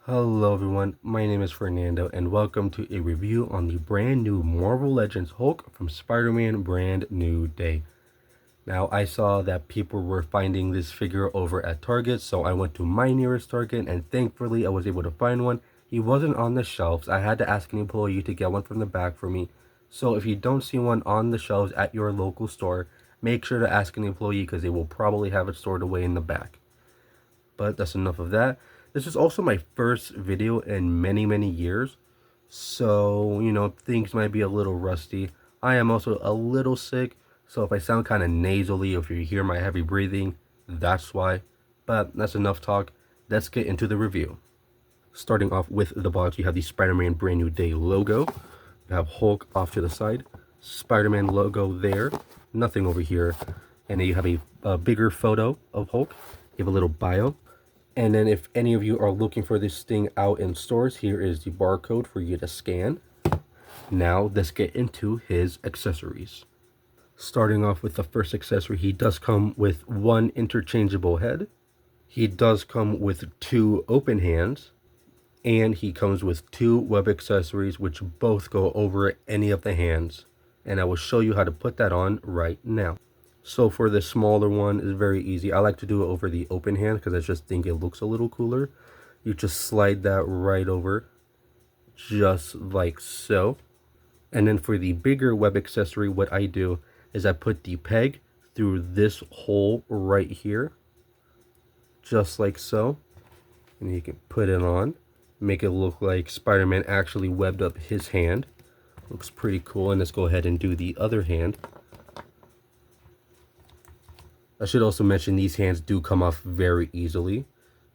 Hello everyone, my name is Fernando and welcome to a review on the brand new Marvel Legends Hulk from Spider-Man Brand New Day. Now I saw that people were finding this figure over at Target, so I went to my nearest Target and thankfully I was able to find one. He wasn't on the shelves. I had to ask an employee to get one from the back for me. So if you don't see one on the shelves at your local store, make sure to ask an employee because they will probably have it stored away in the back. But that's enough of that. This is also my first video in many years, so things might be a little rusty. I am also a little sick, so if I sound kind of nasally, if you hear my heavy breathing, that's why. But that's enough talk. Let's get into the review. Starting off with the box, you have the Spider-Man Brand New Day logo. You have Hulk off to the side, Spider-Man logo there, nothing over here, and then you have a bigger photo of Hulk. You have a little bio. And then if any of you are looking for this thing out in stores, here is the barcode for you to scan. Now let's get into his accessories. Starting off with the first accessory, he does come with one interchangeable head. He does come with two open hands. And he comes with two web accessories which both go over any of the hands. And I will show you how to put that on right now. So for the smaller one, it's very easy. I like to do it over the open hand because I just think it looks a little cooler. You just slide that right over, just like so. And then for the bigger web accessory, what I do is I put the peg through this hole right here, just like so. And you can put it on, make it look like Spider-Man actually webbed up his hand. Looks pretty cool. And let's go ahead and do the other hand. I should also mention these hands do come off very easily.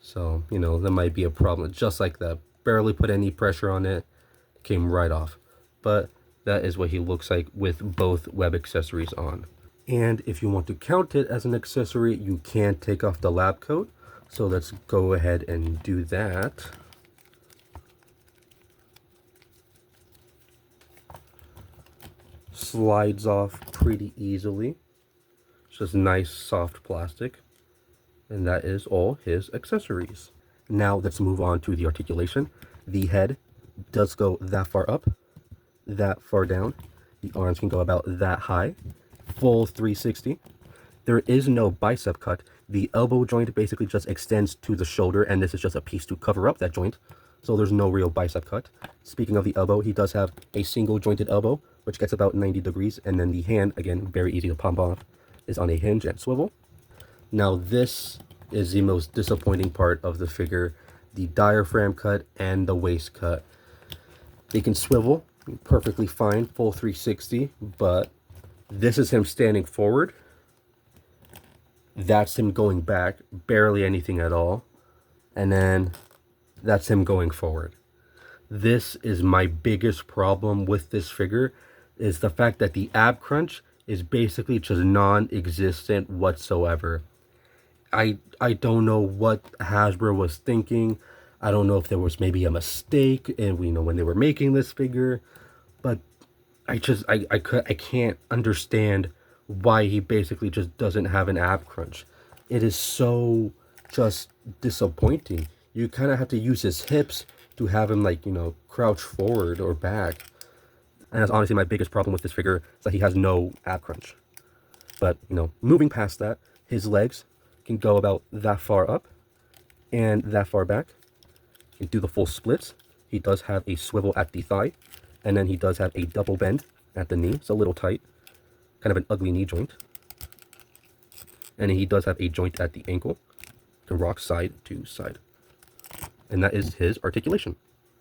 So, that might be a problem. Just like that. Barely put any pressure on it. Came right off. But that is what he looks like with both web accessories on. And if you want to count it as an accessory, you can take off the lab coat. So let's go ahead and do that. Slides off pretty easily. Just nice soft plastic, and that is all his accessories. Now let's move on to the articulation. The head does go that far up, that far down. The arms can go about that high, full 360. There is no bicep cut. The elbow joint basically just extends to the shoulder, and this is just a piece to cover up that joint, so there's no real bicep cut. Speaking of the elbow, he does have a single jointed elbow, which gets about 90 degrees, and then the hand, again, very easy to pump off, is on a hinge and swivel. Now this is the most disappointing part of the figure, the diaphragm cut and the waist cut. They can swivel perfectly fine, full 360, but this is him standing forward. That's him going back, barely anything at all. And then that's him going forward. This is my biggest problem with this figure, is the fact that the ab crunch is basically just non-existent whatsoever. I don't know what Hasbro was thinking. I don't know if there was maybe a mistake and when they were making this figure, but I can't understand why he basically just doesn't have an ab crunch. It is so just disappointing. You kind of have to use his hips to have him crouch forward or back. And that's honestly my biggest problem with this figure, is that he has no ab crunch. But, moving past that, his legs can go about that far up and that far back. He can do the full splits. He does have a swivel at the thigh, and then he does have a double bend at the knee. It's a little tight, kind of an ugly knee joint. And he does have a joint at the ankle. Can rock side to side. And that is his articulation.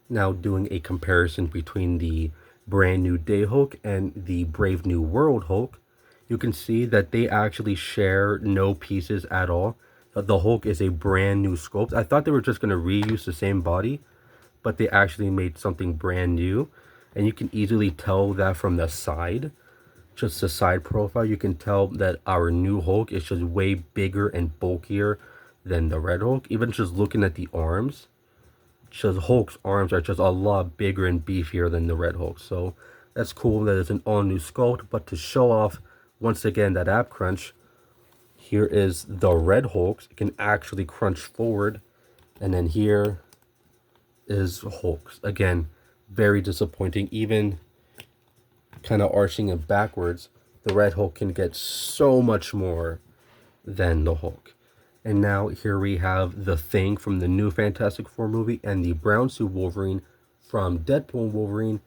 Now doing a comparison between the Brand New Day Hulk and the Brave New World Hulk, you can see that they actually share no pieces at all. The Hulk is a brand new sculpt. I thought they were just going to reuse the same body, but they actually made something brand new. And you can easily tell that from the side, just the side profile. You can tell that our new Hulk is just way bigger and bulkier than the Red Hulk. Even just looking at the arms, just Hulk's arms are just a lot bigger and beefier than the Red Hulk. So that's cool that it's an all new sculpt. But to show off once again that ab crunch, here is the Red Hulk. It can actually crunch forward, and then here is Hulk. Again, very disappointing. Even kind of arching it backwards, the Red Hulk can get so much more than the Hulk. And now here we have the Thing from the new Fantastic Four movie and the brown suit Wolverine from Deadpool Wolverine.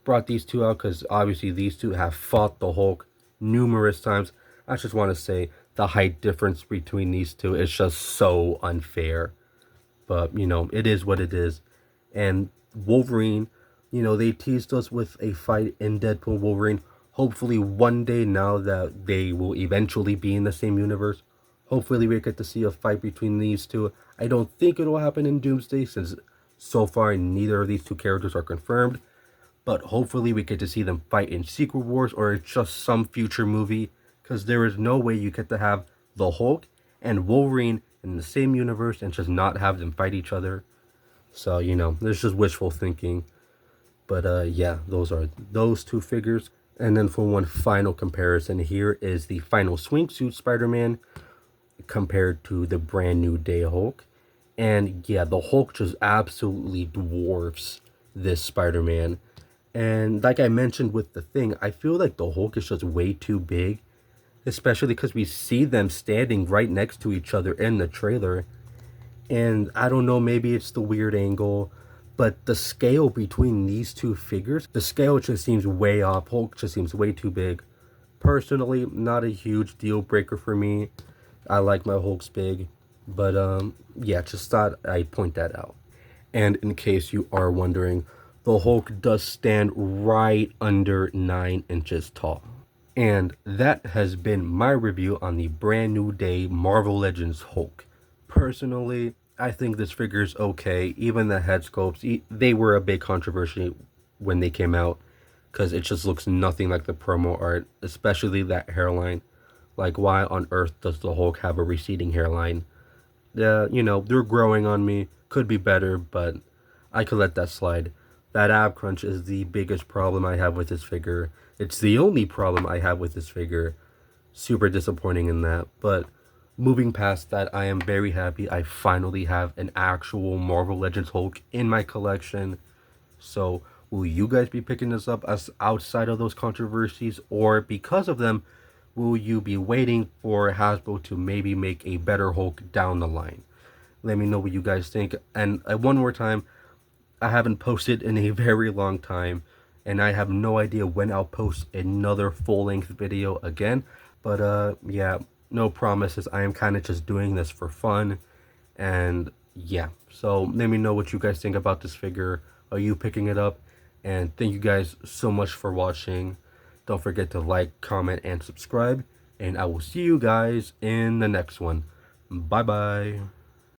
Brought these two out because obviously these two have fought the Hulk numerous times. I just want to say the height difference between these two is just so unfair. But, it is what it is. And Wolverine, they teased us with a fight in Deadpool Wolverine. Hopefully one day, now that they will eventually be in the same universe, hopefully we get to see a fight between these two. I don't think it'll happen in Doomsday, since so far neither of these two characters are confirmed. But hopefully we get to see them fight in Secret Wars or just some future movie. Because there is no way you get to have the Hulk and Wolverine in the same universe and just not have them fight each other. So, there's just wishful thinking. But yeah, those are those two figures. And then for one final comparison, here is the final swimsuit Spider-Man compared to the brand new day Hulk. And yeah, the Hulk just absolutely dwarfs this Spider-Man. And like I mentioned with the Thing, I feel like the Hulk is just way too big, especially because we see them standing right next to each other in the trailer. And I don't know, maybe it's the weird angle, but the scale between these two figures, the scale just seems way off. Hulk just seems way too big. Personally, not a huge deal breaker for me. I like my Hulks big, but yeah, just thought I'd point that out. And in case you are wondering, the Hulk does stand right under 9 inches tall. And that has been my review on the brand new day Marvel Legends Hulk. Personally, I think this figure is okay. Even the head sculpts, they were a big controversy when they came out, because it just looks nothing like the promo art, especially that hairline. Like, why on earth does the Hulk have a receding hairline? Yeah, they're growing on me. Could be better, but I could let that slide. That ab crunch is the biggest problem I have with this figure. It's the only problem I have with this figure. Super disappointing in that. But moving past that, I am very happy I finally have an actual Marvel Legends Hulk in my collection. So, will you guys be picking this up as outside of those controversies, or because of them, will you be waiting for Hasbro to maybe make a better Hulk down the line? Let me know what you guys think. And one more time, I haven't posted in a very long time, and I have no idea when I'll post another full-length video again. But yeah, no promises. I am kind of just doing this for fun. And yeah, so let me know what you guys think about this figure. Are you picking it up? And thank you guys so much for watching. Don't forget to like, comment, and subscribe. And I will see you guys in the next one. Bye bye.